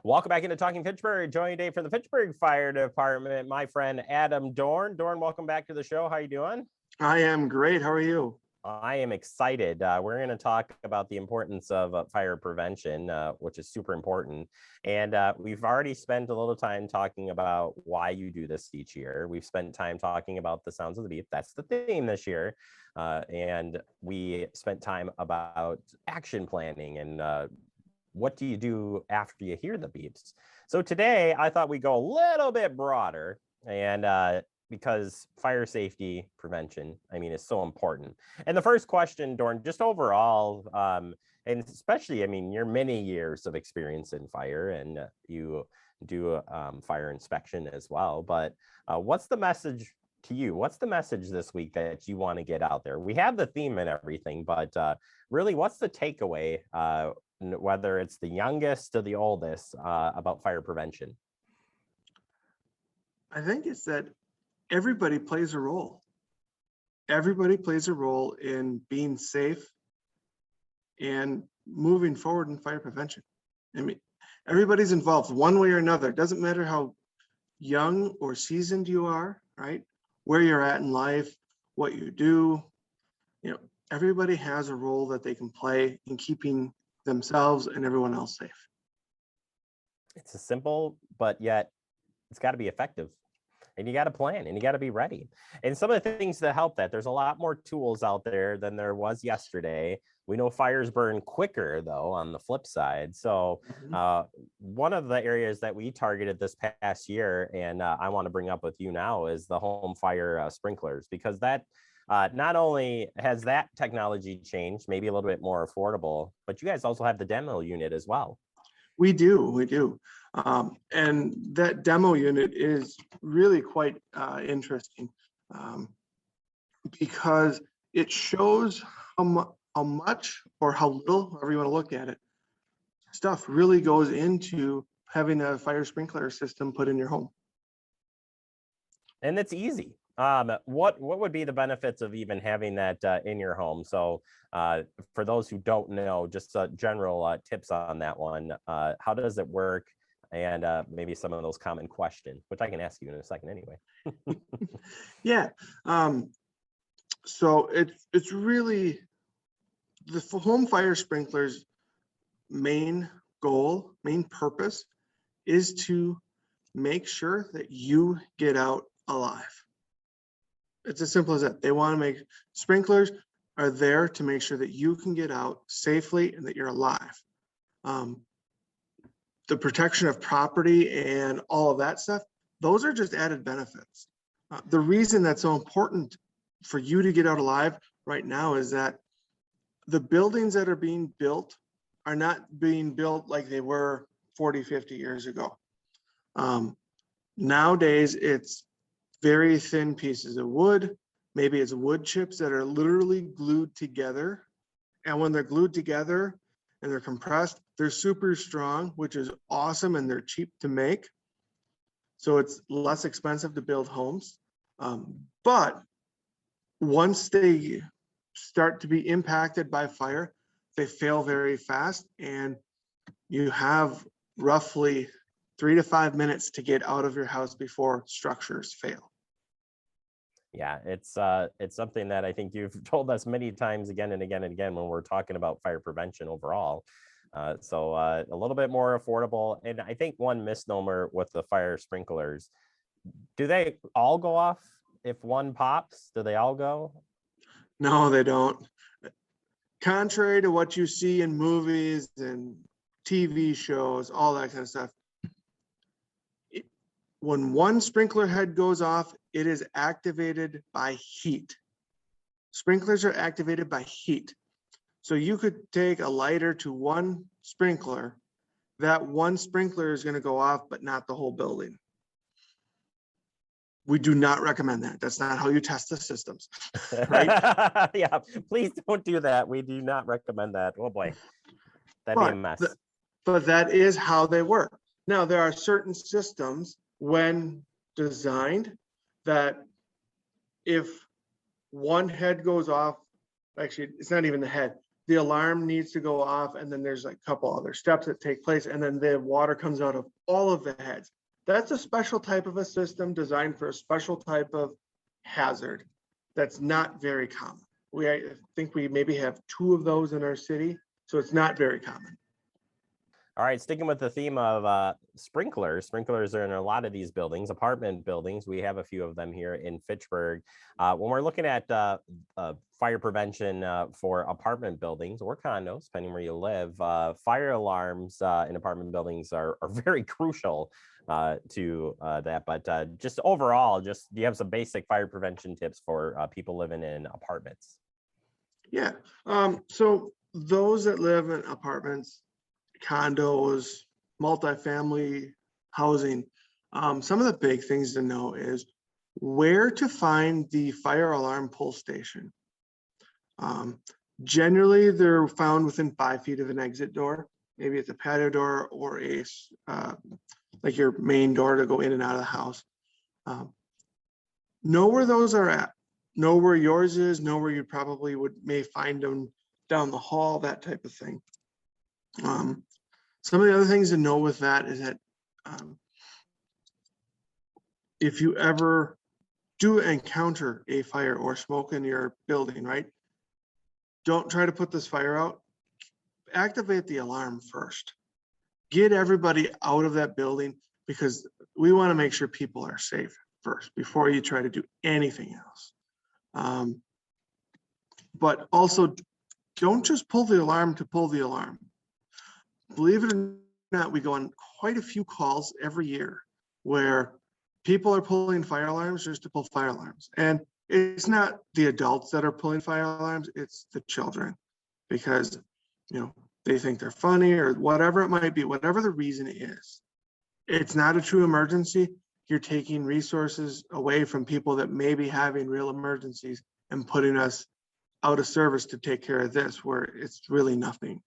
Welcome back into Talking Fitchburg. Joining today from the Fitchburg Fire Department, my friend Adam Dorn. Dorn, welcome back to the show. How you doing? I am great. How are you? I am excited. We're going to talk about the importance of fire prevention, which is super important. And we've already spent a little time talking about why you do this each year. We've spent time talking about the sounds of the beep. That's the theme this year. And we spent time about action planning and what do you do after you hear the beeps. So today I thought we'd go a little bit broader and because fire safety prevention, is so important. And the first question, Dorn, just overall, and especially, your many years of experience in fire and you do fire inspection as well. But what's the message to you? What's the message this week that you want to get out there? We have the theme and everything, but really, what's the takeaway, whether it's the youngest or the oldest, about fire prevention? I think it's that everybody plays a role. Everybody plays a role in being safe and moving forward in fire prevention. Everybody's involved one way or another. It doesn't matter how young or seasoned you are, right? Where you're at in life, what you do. Everybody has a role that they can play in keeping themselves and everyone else safe. It's a simple, but yet it's got to be effective. And you got to plan and you got to be ready. And some of the things that help that, there's a lot more tools out there than there was yesterday. We know fires burn quicker, though, on the flip side. So one of the areas that we targeted this past year, and I want to bring up with you now, is the home fire sprinklers, because that not only has that technology changed, maybe a little bit more affordable, but you guys also have the demo unit as well. We do. And that demo unit is really quite interesting because it shows how much or how little, however you want to look at it, stuff really goes into having a fire sprinkler system put in your home. And it's easy. What would be the benefits of even having that in your home? So for those who don't know, just general tips on that one. How does it work? And maybe some of those common questions, which I can ask you in a second anyway. Yeah. So it's really the home fire sprinklers' main goal, main purpose is to make sure that you get out alive. It's as simple as that. They want to make sprinklers are there to make sure that you can get out safely and that you're alive. The protection of property and all of that stuff, those are just added benefits. The reason that's so important for you to get out alive right now is that the buildings that are being built are not being built like they were 40, 50 years ago. Nowadays, it's very thin pieces of wood. Maybe it's wood chips that are literally glued together. And when they're glued together and they're compressed, they're super strong, which is awesome, and they're cheap to make. So it's less expensive to build homes. But once they start to be impacted by fire, they fail very fast, and you have roughly 3 to 5 minutes to get out of your house before structures fail. Yeah, it's something that I think you've told us many times again and again and again when we're talking about fire prevention overall. So a little bit more affordable. And I think one misnomer with the fire sprinklers, do they all go off if one pops? Do they all go? No, they don't. Contrary to what you see in movies and TV shows, all that kind of stuff, when one sprinkler head goes off, it is activated by heat. Sprinklers are activated by heat. So you could take a lighter to one sprinkler, that one sprinkler is going to go off, but not the whole building. We do not recommend that. That's not how you test the systems, right? Yeah, please don't do that. We do not recommend that. Oh boy, that'd be a mess. But that is how they work. Now, there are certain systems when designed that if one head goes off, actually, it's not even the head. the alarm needs to go off, and then there's like a couple other steps that take place, and then the water comes out of all of the heads. That's a special type of a system designed for a special type of hazard that's not very common. I think we maybe have 2 of those in our city, so it's not very common. All right, sticking with the theme of sprinklers. Sprinklers are in a lot of these buildings, apartment buildings. We have a few of them here in Fitchburg. When we're looking at fire prevention for apartment buildings or condos, depending where you live, fire alarms in apartment buildings are very crucial to that. But just overall, do you have some basic fire prevention tips for people living in apartments? Yeah. So those that live in apartments, condos, multifamily housing, some of the big things to know is where to find the fire alarm pull station. Generally, they're found within 5 feet of an exit door. Maybe it's a patio door or like your main door to go in and out of the house. Know where those are at. Know where yours is. Know where you probably may find them down the hall, that type of thing. Some of the other things to know with that is that if you ever do encounter a fire or smoke in your building, right? Don't try to put this fire out. Activate the alarm first. Get everybody out of that building, because we want to make sure people are safe first before you try to do anything else. But also, don't just pull the alarm to pull the alarm. Believe it or not, we go on quite a few calls every year where people are pulling fire alarms just to pull fire alarms. And it's not the adults that are pulling fire alarms, it's the children, because, they think they're funny or whatever it might be, whatever the reason is. It's not a true emergency. You're taking resources away from people that may be having real emergencies and putting us out of service to take care of this, where it's really nothing.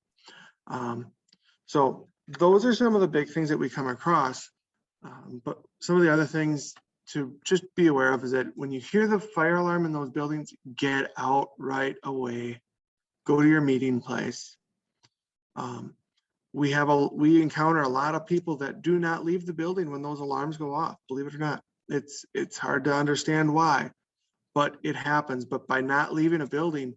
So those are some of the big things that we come across. But some of the other things to just be aware of is that when you hear the fire alarm in those buildings, get out right away. Go to your meeting place. We encounter a lot of people that do not leave the building when those alarms go off. Believe it or not, it's hard to understand why, but it happens. But by not leaving a building,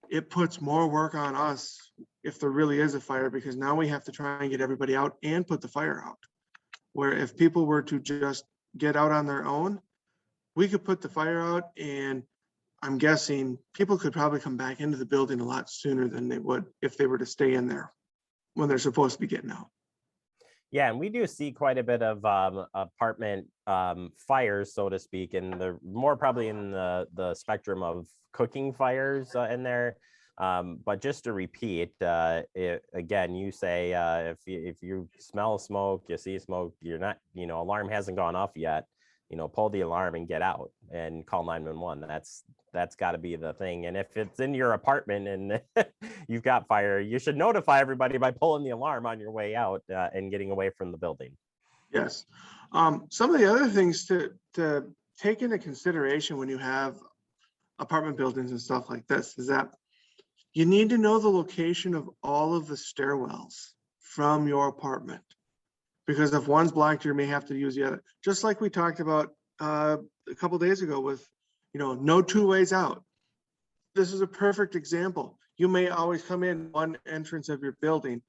it puts more work on us if there really is a fire, because now we have to try and get everybody out and put the fire out. Where if people were to just get out on their own, we could put the fire out, and I'm guessing people could probably come back into the building a lot sooner than they would if they were to stay in there when they're supposed to be getting out. Yeah, and we do see quite a bit of apartment fires, so to speak, and the more probably in the spectrum of cooking fires in there. But just to repeat, again, you say if you smell smoke, you see smoke, you're not, alarm hasn't gone off yet, pull the alarm and get out and call 911. That's got to be the thing. And if it's in your apartment and you've got fire, you should notify everybody by pulling the alarm on your way out and getting away from the building. Yes. Some of the other things to take into consideration when you have apartment buildings and stuff like this is that you need to know the location of all of the stairwells from your apartment, because if one's blocked, you may have to use the other. Just like we talked about a couple days ago with, no 2 ways out. This is a perfect example. You may always come in one entrance of your building,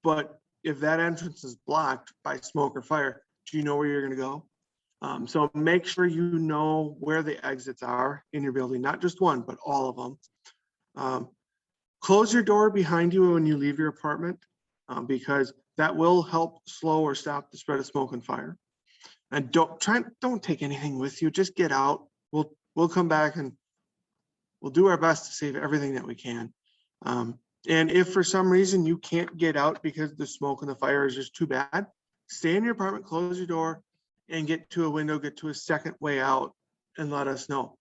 but if that entrance is blocked by smoke or fire, do you know where you're going to go? So make sure you know where the exits are in your building, not just one, but all of them. Close your door behind you when you leave your apartment, because that will help slow or stop the spread of smoke and fire. And don't take anything with you. Just get out. We'll come back and we'll do our best to save everything that we can. And if for some reason you can't get out because the smoke and the fire is just too bad, stay in your apartment, close your door, and get to a window, get to a second way out, and let us know.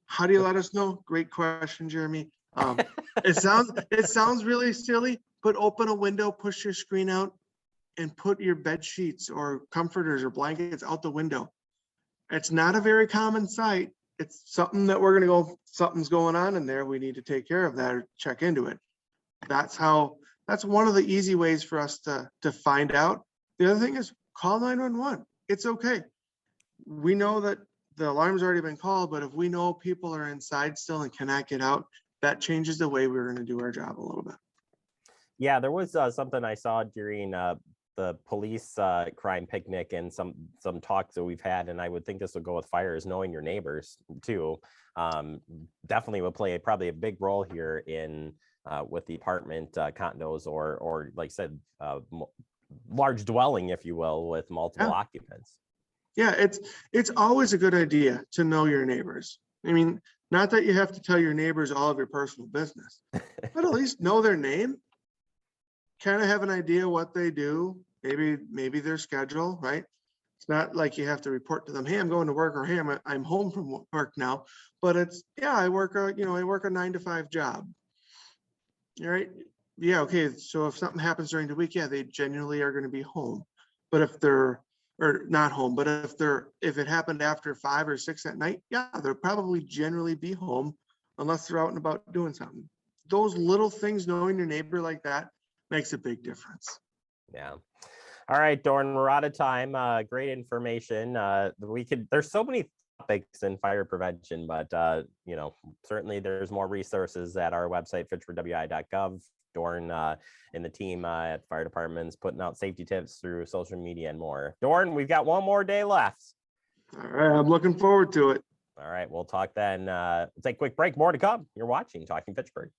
How do you let us know? Great question, Jeremy. It sounds really silly, but open a window, push your screen out, and put your bed sheets or comforters or blankets out the window. It's not a very common sight, it's something that we're going to go, something's going on in there. We need to take care of that or check into it. That's one of the easy ways for us to find out. The other thing is call 911. It's okay. We know that the alarm's already been called, but if we know people are inside still and cannot get out, that changes the way we're going to do our job a little bit. Yeah, there was something I saw during the police crime picnic and some talks that we've had, and I would think this would go with fire, is knowing your neighbors too. Definitely would play probably a big role here in with the apartment condos or like I said, large dwelling, if you will, with multiple occupants. Yeah, it's always a good idea to know your neighbors. I mean, not that you have to tell your neighbors all of your personal business, but at least know their name, kind of have an idea what they do, maybe their schedule, right? It's not like you have to report to them, hey, I'm going to work, or hey, I'm home from work now. But it's, yeah, I work a 9-to-5 job. All right. Yeah, okay. So if something happens during the week, yeah, they genuinely are going to be home. But if they're, or not home, but if it happened after 5 or 6 at night, yeah, they'll probably generally be home unless they're out and about doing something. Those little things, knowing your neighbor like that, makes a big difference. Yeah. All right, Dorn, we're out of time. Great information. There's so many topics in fire prevention, but certainly there's more resources at our website, fitchburgwi.gov. Dorn and the team at fire departments putting out safety tips through social media and more. Dorn, we've got one more day left. All right, I'm looking forward to it. All right, we'll talk then. We'll take a quick break. More to come. You're watching Talking Fitchburg.